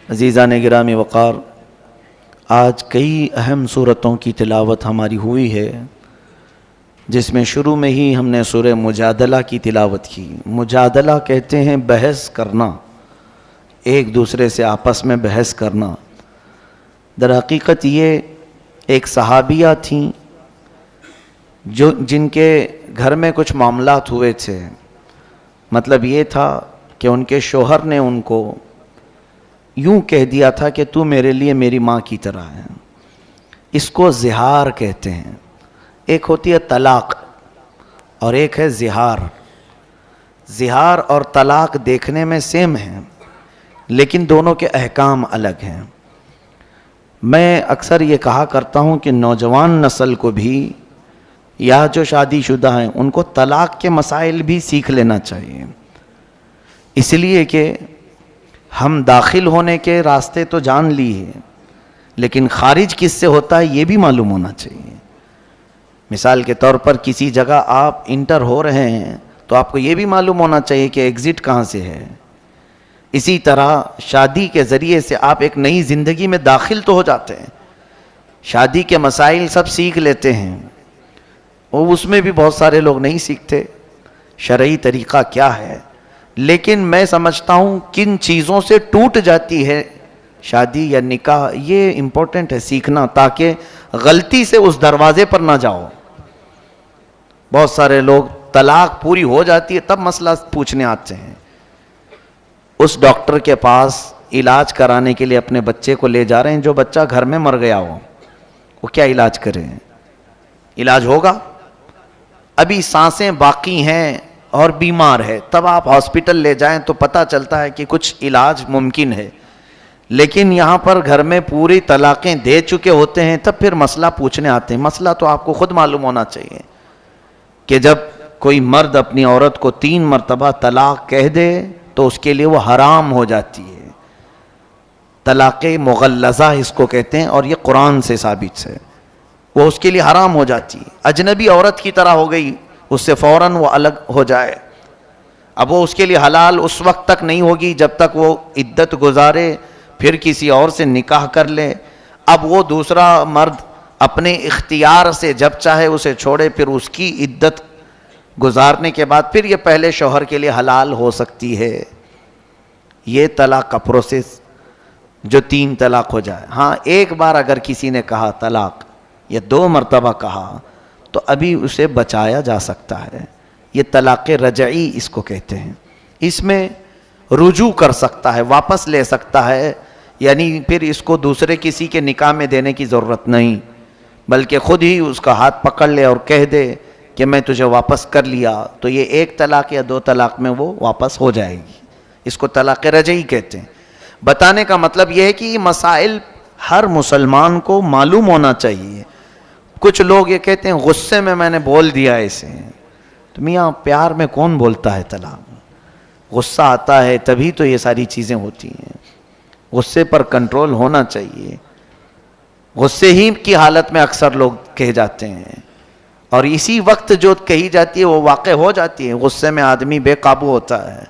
عزیزان گرامی وقار، آج کئی اہم صورتوں کی تلاوت ہماری ہوئی ہے، جس میں شروع میں ہی ہم نے سورہ مجادلہ کی تلاوت کی۔ مجادلہ کہتے ہیں بحث کرنا، ایک دوسرے سے آپس میں بحث کرنا۔ در حقیقت یہ ایک صحابیہ تھیں جن کے گھر میں کچھ معاملات ہوئے تھے۔ مطلب یہ تھا کہ ان کے شوہر نے ان کو یوں کہہ دیا تھا کہ تو میرے لیے میری ماں کی طرح ہے۔ اس کو زہار کہتے ہیں۔ ایک ہوتی ہے طلاق اور ایک ہے زہار۔ زہار اور طلاق دیکھنے میں سیم ہیں، لیکن دونوں کے احکام الگ ہیں۔ میں اکثر یہ کہا کرتا ہوں کہ نوجوان نسل کو بھی یا جو شادی شدہ ہیں ان کو طلاق کے مسائل بھی سیکھ لینا چاہیے، اس لیے کہ ہم داخل ہونے کے راستے تو جان لی ہے، لیکن خارج کس سے ہوتا ہے یہ بھی معلوم ہونا چاہیے۔ مثال کے طور پر کسی جگہ آپ انٹر ہو رہے ہیں تو آپ کو یہ بھی معلوم ہونا چاہیے کہ ایگزٹ کہاں سے ہے۔ اسی طرح شادی کے ذریعے سے آپ ایک نئی زندگی میں داخل تو ہو جاتے ہیں، شادی کے مسائل سب سیکھ لیتے ہیں، اور اس میں بھی بہت سارے لوگ نہیں سیکھتے شرعی طریقہ کیا ہے۔ لیکن میں سمجھتا ہوں کن چیزوں سے ٹوٹ جاتی ہے شادی یا نکاح، یہ امپورٹنٹ ہے سیکھنا، تاکہ غلطی سے اس دروازے پر نہ جاؤ۔ بہت سارے لوگ طلاق پوری ہو جاتی ہے تب مسئلہ پوچھنے آتے ہیں۔ اس ڈاکٹر کے پاس علاج کرانے کے لیے اپنے بچے کو لے جا رہے ہیں جو بچہ گھر میں مر گیا ہو، وہ کیا علاج کریں؟ علاج ہوگا؟ ابھی سانسیں باقی ہیں اور بیمار ہے، تب آپ ہاسپٹل لے جائیں تو پتہ چلتا ہے کہ کچھ علاج ممکن ہے، لیکن یہاں پر گھر میں پوری طلاقیں دے چکے ہوتے ہیں تب پھر مسئلہ پوچھنے آتے ہیں۔ مسئلہ تو آپ کو خود معلوم ہونا چاہیے کہ جب کوئی مرد اپنی عورت کو 3 مرتبہ طلاق کہہ دے تو اس کے لیے وہ حرام ہو جاتی ہے۔ طلاق مغلظہ اس کو کہتے ہیں، اور یہ قرآن سے ثابت ہے، وہ اس کے لیے حرام ہو جاتی ہے۔ اجنبی عورت کی طرح ہو گئی، اس سے فوراً وہ الگ ہو جائے۔ اب وہ اس کے لیے حلال اس وقت تک نہیں ہوگی جب تک وہ عدت گزارے، پھر کسی اور سے نکاح کر لے۔ اب وہ دوسرا مرد اپنے اختیار سے جب چاہے اسے چھوڑے، پھر اس کی عدت گزارنے کے بعد پھر یہ پہلے شوہر کے لیے حلال ہو سکتی ہے۔ یہ طلاق کا پروسیس جو 3 طلاق ہو جائے۔ ہاں، ایک بار اگر کسی نے کہا طلاق یا 2 مرتبہ کہا تو ابھی اسے بچایا جا سکتا ہے۔ یہ طلاق رجعی اس کو کہتے ہیں۔ اس میں رجوع کر سکتا ہے، واپس لے سکتا ہے، یعنی پھر اس کو دوسرے کسی کے نکاح میں دینے کی ضرورت نہیں، بلکہ خود ہی اس کا ہاتھ پکڑ لے اور کہہ دے کہ میں تجھے واپس کر لیا، تو یہ 1 طلاق یا 2 طلاق میں وہ واپس ہو جائے گی۔ اس کو طلاق رجعی کہتے ہیں۔ بتانے کا مطلب یہ ہے کہ یہ مسائل ہر مسلمان کو معلوم ہونا چاہیے۔ کچھ لوگ یہ کہتے ہیں غصے میں نے بول دیا اسے، تو میاں پیار میں کون بولتا ہے طلاق؟ غصہ آتا ہے تبھی تو یہ ساری چیزیں ہوتی ہیں۔ غصے پر کنٹرول ہونا چاہیے۔ غصے ہی کی حالت میں اکثر لوگ کہہ جاتے ہیں، اور اسی وقت جو کہی جاتی ہے وہ واقع ہو جاتی ہے۔ غصے میں آدمی بے قابو ہوتا ہے۔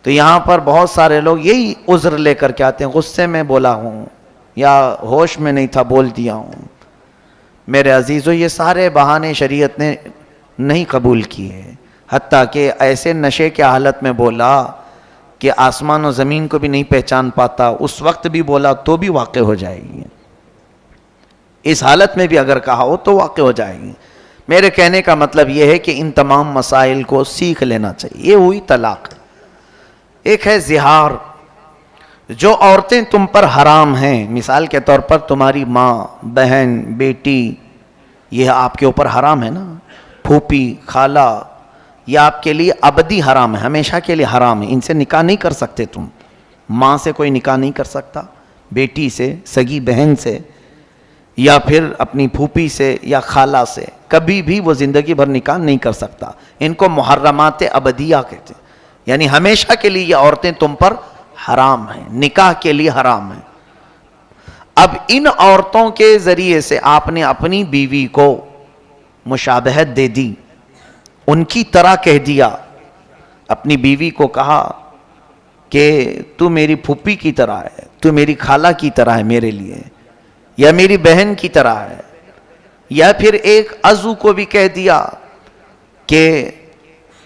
تو یہاں پر بہت سارے لوگ یہی عذر لے کر کے آتے ہیں، غصے میں بولا ہوں یا ہوش میں نہیں تھا بول دیا ہوں۔ میرے عزیزو، یہ سارے بہانے شریعت نے نہیں قبول کیے، حتیٰ کہ ایسے نشے کے حالت میں بولا کہ آسمان و زمین کو بھی نہیں پہچان پاتا، اس وقت بھی بولا تو بھی واقع ہو جائے گی۔ اس حالت میں بھی اگر کہا ہو تو واقع ہو جائے گی۔ میرے کہنے کا مطلب یہ ہے کہ ان تمام مسائل کو سیکھ لینا چاہیے۔ یہ ہوئی طلاق۔ ایک ہے زہار۔ جو عورتیں تم پر حرام ہیں، مثال کے طور پر تمہاری ماں، بہن، بیٹی، یہ آپ کے اوپر حرام ہے نا، پھوپھی، خالہ، یہ آپ کے لیے ابدی حرام ہے، ہمیشہ کے لیے حرام ہے۔ ان سے نکاح نہیں کر سکتے تم۔ ماں سے کوئی نکاح نہیں کر سکتا، بیٹی سے، سگی بہن سے، یا پھر اپنی پھوپھی سے یا خالہ سے، کبھی بھی وہ زندگی بھر نکاح نہیں کر سکتا۔ ان کو محرمات ابدیہ کہتے ہیں، یعنی ہمیشہ کے لیے یہ عورتیں تم پر حرام ہیں، نکاح کے لیے حرام ہیں۔ اب ان عورتوں کے ذریعے سے آپ نے اپنی بیوی کو مشابہت دے دی، ان کی طرح کہہ دیا۔ اپنی بیوی کو کہا کہ تو میری پھوپھی کی طرح ہے, تو میری خالہ کی طرح ہے میرے لیے, یا میری بہن کی طرح ہے. یا پھر ایک عضو کو بھی کہہ دیا کہ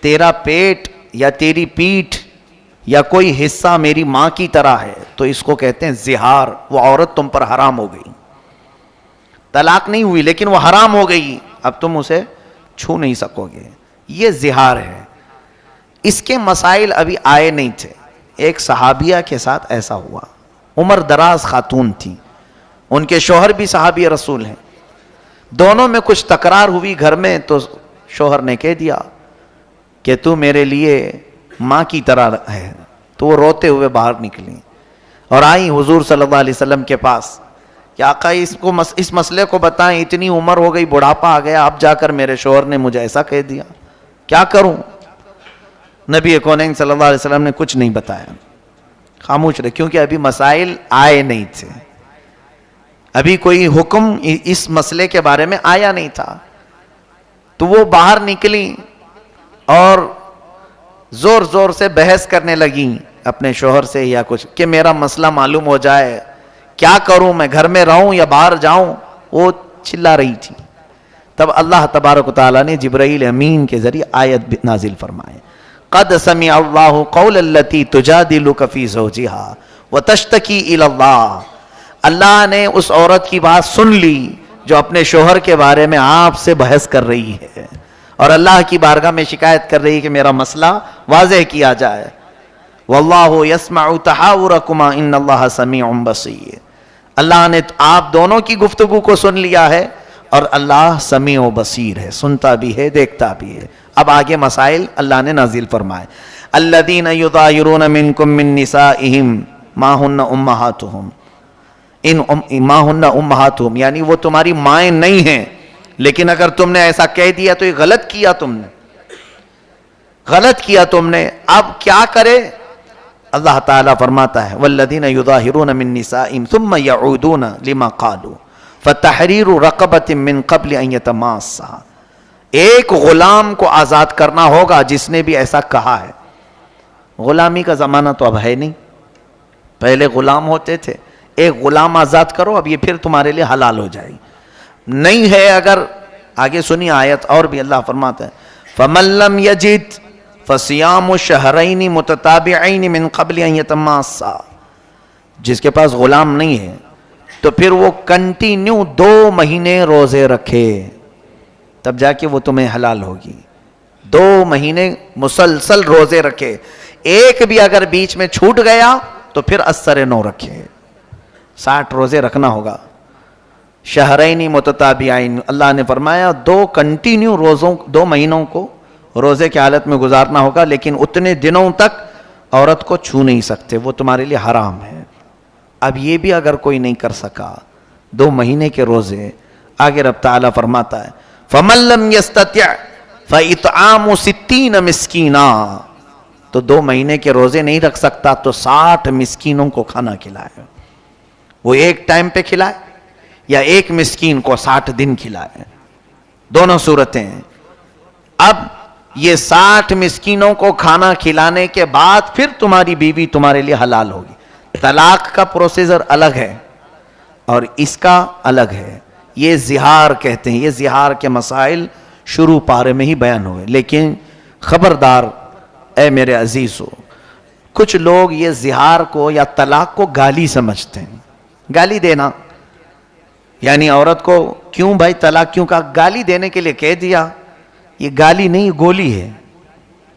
تیرا پیٹ یا تیری پیٹھ یا کوئی حصہ میری ماں کی طرح ہے, تو اس کو کہتے ہیں زہار. وہ عورت تم پر حرام ہو گئی, طلاق نہیں ہوئی لیکن وہ حرام ہو گئی, اب تم اسے چھو نہیں سکو گے. یہ زہار ہے. اس کے مسائل ابھی آئے نہیں تھے. ایک صحابیہ کے ساتھ ایسا ہوا, عمر دراز خاتون تھی, ان کے شوہر بھی صحابی رسول ہیں, دونوں میں کچھ تکرار ہوئی گھر میں, تو شوہر نے کہہ دیا کہ تو میرے لیے ماں کی طرح ہے. تو وہ روتے ہوئے باہر نکلی اور آئی حضور صلی اللہ علیہ وسلم کے پاس کہ آقا اس مسئلے کو بتائیں, اتنی عمر ہو گئی, بڑھاپا آ گیا, اب جا کر میرے شوہر نے مجھے ایسا کہہ دیا, کیا کروں؟ نبی کونین صلی اللہ علیہ وسلم نے کچھ نہیں بتایا, خاموش رہے, کیونکہ ابھی مسائل آئے نہیں تھے, ابھی کوئی حکم اس مسئلے کے بارے میں آیا نہیں تھا. تو وہ باہر نکلی اور زور زور سے بحث کرنے لگیں اپنے شوہر سے یا کچھ, کہ میرا مسئلہ معلوم ہو جائے, کیا کروں, میں گھر میں رہوں یا باہر جاؤں. وہ چلا رہی تھی. تب اللہ تبارک و تعالیٰ نے جبرائیل امین کے ذریعے آیت نازل فرمائے, قد سمع اللہ قول التی تجادلک فی زوجہا وتشتکی الی اللہ. اللہ نے اس عورت کی بات سن لی جو اپنے شوہر کے بارے میں آپ سے بحث کر رہی ہے اور اللہ کی بارگاہ میں شکایت کر رہی ہے کہ میرا مسئلہ واضح کیا جائے. واللہ یسمع تحاورکما ان اللہ سمیع بصیر. اللہ نے آپ دونوں کی گفتگو کو سن لیا ہے اور اللہ سمیع و بصیر ہے, سنتا بھی ہے, دیکھتا بھی ہے. اب آگے مسائل اللہ نے نازل فرمائے. الذین یظاہرون منکم من نسائہم ما ہن امہاتہم, ما ہن امہاتہم یعنی وہ تمہاری مائیں نہیں ہیں, لیکن اگر تم نے ایسا کہہ دیا تو یہ غلط کیا تم نے, غلط کیا تم نے. اب کیا کرے؟ اللہ تعالیٰ فرماتا ہے والذین یظاہرون من نسائہم ثم یعودون لما قالوا فتحریر رقبۃ من قبل ان یتماسا. ایک غلام کو آزاد کرنا ہوگا جس نے بھی ایسا کہا ہے. غلامی کا زمانہ تو اب ہے نہیں, پہلے غلام ہوتے تھے, ایک غلام آزاد کرو, اب یہ پھر تمہارے لیے حلال ہو جائے گی. نہیں ہے اگر, آگے سنی آیت اور بھی اللہ فرماتا ہے فَمَن لَّمْ يَجِدْ فَصِيَامُ شَهْرَيْنِ مُتَتَابِعَيْنِ مِن قَبْلِ أَن يَتَمَاسَّا. جس کے پاس غلام نہیں ہے تو پھر وہ کنٹینیو 2 مہینے روزے رکھے, تب جا کے وہ تمہیں حلال ہوگی. 2 مہینے مسلسل روزے رکھے, ایک بھی اگر بیچ میں چھوٹ گیا تو پھر اثر 9 رکھے. 60 روزے رکھنا ہوگا. شہرین متتابعین, اللہ نے فرمایا 2 کنٹینیو روزوں, 2 مہینوں کو روزے کی حالت میں گزارنا ہوگا, لیکن اتنے دنوں تک عورت کو چھو نہیں سکتے, وہ تمہارے لیے حرام ہے. اب یہ بھی اگر کوئی نہیں کر سکا 2 مہینے کے روزے, آگے رب تعالیٰ فرماتا ہے فَمَن لَّمْ يَسْتَطِعْ فَإِطْعَامُ 60 مِسْكِينًا. تو 2 مہینے کے روزے نہیں رکھ سکتا تو 60 مسکینوں کو کھانا کھلائے. وہ ایک ٹائم پہ کھلائے یا ایک مسکین کو 60 دن کھلائے, دونوں صورتیں ہیں. اب یہ 60 مسکینوں کو کھانا کھلانے کے بعد پھر تمہاری بیوی تمہارے لیے حلال ہوگی. طلاق کا پروسیجر الگ ہے اور اس کا الگ ہے. یہ زہار کہتے ہیں. یہ زہار کے مسائل شروع پارے میں ہی بیان ہوئے, لیکن خبردار اے میرے عزیزو, کچھ لوگ یہ زہار کو یا طلاق کو گالی سمجھتے ہیں. گالی دینا یعنی عورت کو کیوں بھائی طلاق کیوں کہا, گالی دینے کے لیے کہہ دیا. یہ گالی نہیں, گولی ہے,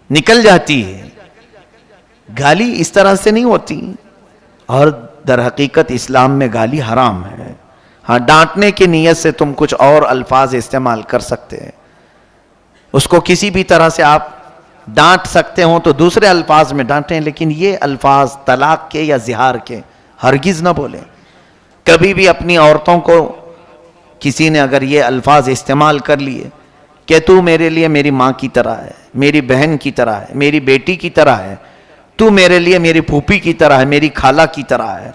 نکل جاتی ہے. گالی اس طرح سے نہیں ہوتی, اور در حقیقت اسلام میں گالی حرام ہے. ہاں, ڈانٹنے کی نیت سے تم کچھ اور الفاظ استعمال کر سکتے ہیں, اس کو کسی بھی طرح سے آپ ڈانٹ سکتے ہوں تو دوسرے الفاظ میں ڈانٹیں, لیکن یہ الفاظ طلاق کے یا زہار کے ہرگز نہ بولیں. کبھی بھی اپنی عورتوں کو کسی نے اگر یہ الفاظ استعمال کر لیے کہ تو میرے لیے میری ماں کی طرح ہے, میری بہن کی طرح ہے, میری بیٹی کی طرح ہے, تو میرے لیے میری پھوپھی کی طرح ہے, میری خالہ کی طرح ہے,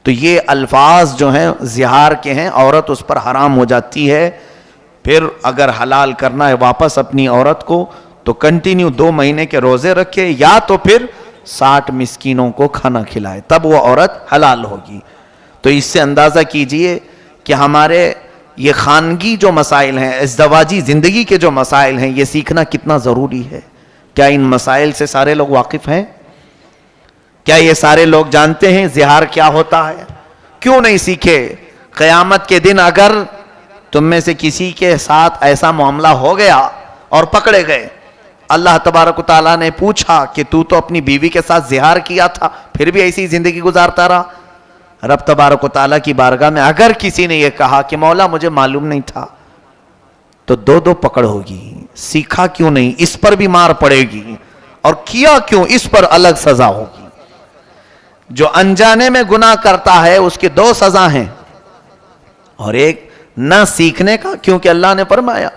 تو یہ الفاظ جو ہیں زہار کے ہیں, عورت اس پر حرام ہو جاتی ہے. پھر اگر حلال کرنا ہے واپس اپنی عورت کو تو کنٹینیو 2 مہینے کے روزے رکھے, یا تو پھر 60 مسکینوں کو کھانا کھلائے، تب وہ عورت حلال ہوگی۔ تو اس سے اندازہ کیجئے کہ ہمارے یہ خانگی جو مسائل ہیں، ازدواجی زندگی کے جو مسائل ہیں، یہ سیکھنا کتنا ضروری ہے۔ کیا ان مسائل سے سارے لوگ واقف ہیں؟ کیا یہ سارے لوگ جانتے ہیں زہار کیا ہوتا ہے؟ کیوں نہیں سیکھے؟ قیامت کے دن اگر تم میں سے کسی کے ساتھ ایسا معاملہ ہو گیا اور پکڑے گئے، اللہ تبارک و تعالیٰ نے پوچھا کہ تو اپنی بیوی کے ساتھ زہار کیا تھا پھر بھی ایسی زندگی گزارتا رہا، رب تبارک و تعالیٰ کی بارگاہ میں اگر کسی نے یہ کہا کہ مولا مجھے معلوم نہیں تھا، تو دو پکڑ ہوگی۔ سیکھا کیوں نہیں، اس پر بھی مار پڑے گی، اور کیا کیوں، اس پر الگ سزا ہوگی۔ جو انجانے میں گناہ کرتا ہے اس کی 2 سزا ہیں، اور ایک نہ سیکھنے کا، کیونکہ اللہ نے فرمایا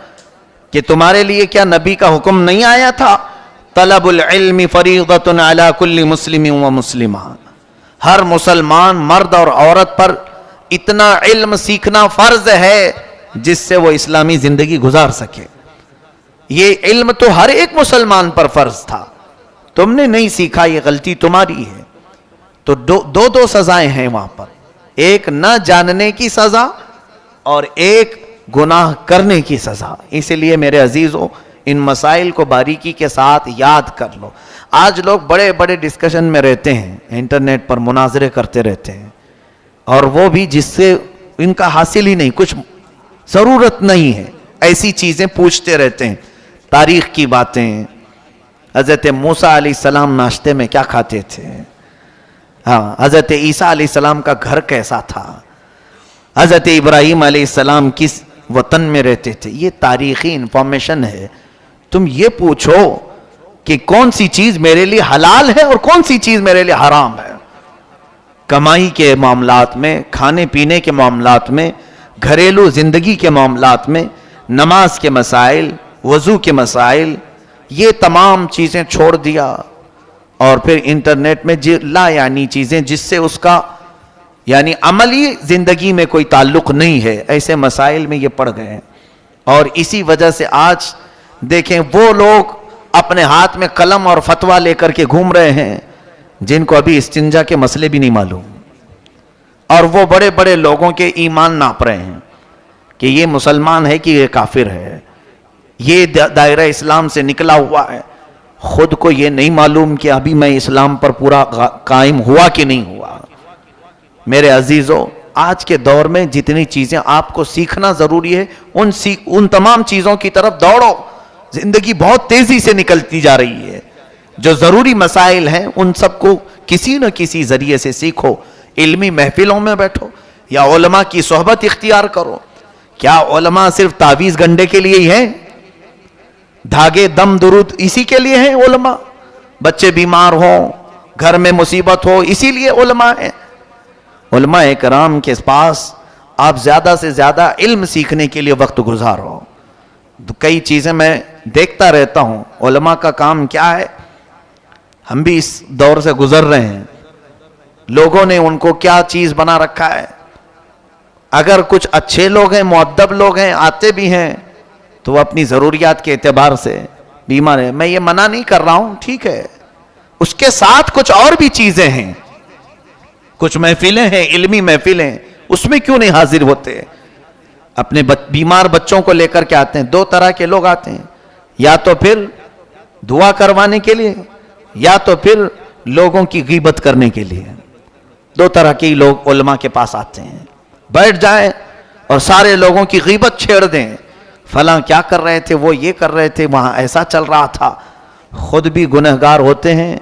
کہ تمہارے لیے کیا نبی کا حکم نہیں آیا تھا، طلب العلم فریضۃ علی کل مسلم و مسلمہ، ہر مسلمان مرد اور عورت پر اتنا علم سیکھنا فرض ہے جس سے وہ اسلامی زندگی گزار سکے۔ یہ علم تو ہر ایک مسلمان پر فرض تھا، تم نے نہیں سیکھا، یہ غلطی تمہاری ہے۔ تو دو سزائیں ہیں وہاں پر، ایک نہ جاننے کی سزا اور ایک گناہ کرنے کی سزا۔ اسی لیے میرے عزیزوں، ان مسائل کو باریکی کے ساتھ یاد کر لو۔ آج لوگ بڑے بڑے ڈسکشن میں رہتے ہیں، انٹرنیٹ پر مناظرے کرتے رہتے ہیں، اور وہ بھی جس سے ان کا حاصل ہی نہیں، کچھ ضرورت نہیں ہے، ایسی چیزیں پوچھتے رہتے ہیں، تاریخ کی باتیں۔ حضرت موسیٰ علیہ السلام ناشتے میں کیا کھاتے تھے، حضرت عیسیٰ علیہ السلام کا گھر کیسا تھا، حضرت ابراہیم علیہ السلام کس وطن میں رہتے تھے، یہ تاریخی انفارمیشن ہے۔ تم یہ پوچھو کہ کون سی چیز میرے لیے حلال ہے اور کون سی چیز میرے لیے حرام ہے۔ کمائی کے معاملات میں، کھانے پینے کے معاملات میں، گھریلو زندگی کے معاملات میں، نماز کے مسائل، وضو کے مسائل، یہ تمام چیزیں چھوڑ دیا، اور پھر انٹرنیٹ میں لا یعنی چیزیں جس سے اس کا یعنی عملی زندگی میں کوئی تعلق نہیں ہے، ایسے مسائل میں یہ پڑ گئے ہیں۔ اور اسی وجہ سے آج دیکھیں وہ لوگ اپنے ہاتھ میں قلم اور فتویٰ لے کر کے گھوم رہے ہیں جن کو ابھی استنجا کے مسئلے بھی نہیں معلوم، اور وہ بڑے بڑے لوگوں کے ایمان ناپ رہے ہیں کہ یہ مسلمان ہے کہ یہ کافر ہے، یہ دائرہ اسلام سے نکلا ہوا ہے، خود کو یہ نہیں معلوم کہ ابھی میں اسلام پر پورا قائم ہوا کہ نہیں ہوا۔ میرے عزیزوں، آج کے دور میں جتنی چیزیں آپ کو سیکھنا ضروری ہے، ان تمام چیزوں کی طرف دوڑو۔ زندگی بہت تیزی سے نکلتی جا رہی ہے، جو ضروری مسائل ہیں ان سب کو کسی نہ کسی ذریعے سے سیکھو، علمی محفلوں میں بیٹھو یا علماء کی صحبت اختیار کرو۔ کیا علماء صرف تعویذ گنڈے کے لیے ہی ہیں؟ دھاگے دم درود اسی کے لیے ہیں علماء؟ بچے بیمار ہوں، گھر میں مصیبت ہو، اسی لیے علماء ہیں؟ علماء کرام کے پاس آپ زیادہ سے زیادہ علم سیکھنے کے لیے وقت گزارو۔ کئی چیزیں میں دیکھتا رہتا ہوں، علماء کا کام کیا ہے، ہم بھی اس دور سے گزر رہے ہیں، لوگوں نے ان کو کیا چیز بنا رکھا ہے۔ اگر کچھ اچھے لوگ ہیں، مؤدب لوگ ہیں، آتے بھی ہیں، تو وہ اپنی ضروریات کے اعتبار سے بیمار ہے۔ میں یہ منع نہیں کر رہا ہوں، ٹھیک ہے، اس کے ساتھ کچھ اور بھی چیزیں ہیں، کچھ محفلیں ہیں، علمی محفلیں، اس میں کیوں نہیں حاضر ہوتے؟ اپنے بیمار بچوں کو لے کر کے آتے ہیں۔ 2 طرح کے لوگ آتے ہیں، یا تو پھر دعا کروانے کے لیے، یا تو پھر لوگوں کی غیبت کرنے کے لیے۔ 2 طرح کے لوگ علماء کے پاس آتے ہیں، بیٹھ جائیں اور سارے لوگوں کی غیبت چھیڑ دیں، فلاں کیا کر رہے تھے، وہ یہ کر رہے تھے، وہاں ایسا چل رہا تھا۔ خود بھی گنہگار ہوتے ہیں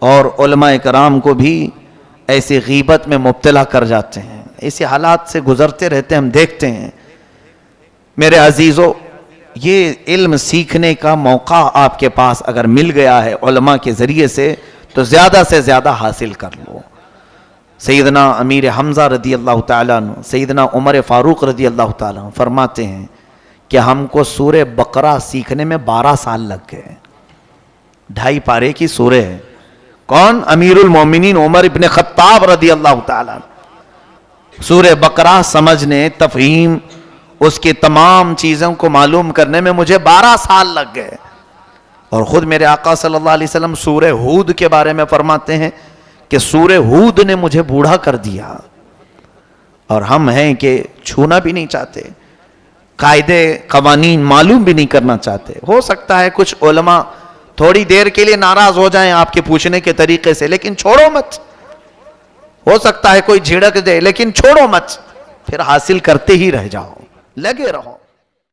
اور علماء کرام کو بھی ایسی غیبت میں مبتلا کر جاتے ہیں۔ ایسے حالات سے گزرتے رہتے ہیں، ہم دیکھتے ہیں۔ میرے عزیزو، یہ علم سیکھنے کا موقع آپ کے پاس اگر مل گیا ہے علماء کے ذریعے سے تو زیادہ حاصل کر لو۔ سیدنا امیر حمزہ رضی اللہ تعالیٰ عنہ، سیدنا عمر فاروق رضی اللہ تعالیٰ عنہ فرماتے ہیں کہ ہم کو سورہ بقرہ سیکھنے میں 12 سال لگ گئے۔ 2.5 پارے کی سورہ ہے۔ کون؟ امیر المومنین عمر ابن خطاب رضی اللہ تعالیٰ عنہ۔ سورہ بقرہ سمجھنے، تفہیم، اس کی تمام چیزوں کو معلوم کرنے میں مجھے 12 سال لگ گئے۔ اور خود میرے آقا صلی اللہ علیہ وسلم سورہ ہود کے بارے میں فرماتے ہیں کہ سورہ ہود نے مجھے بوڑھا کر دیا، اور ہم ہیں کہ چھونا بھی نہیں چاہتے، قاعدے قوانین معلوم بھی نہیں کرنا چاہتے۔ ہو سکتا ہے کچھ علماء تھوڑی دیر کے لیے ناراض ہو جائیں آپ کے پوچھنے کے طریقے سے، لیکن چھوڑو مت۔ ہو سکتا ہے کوئی جھڑک دے، لیکن چھوڑو مت، پھر حاصل کرتے ہی رہ جاؤ، لگے رہو۔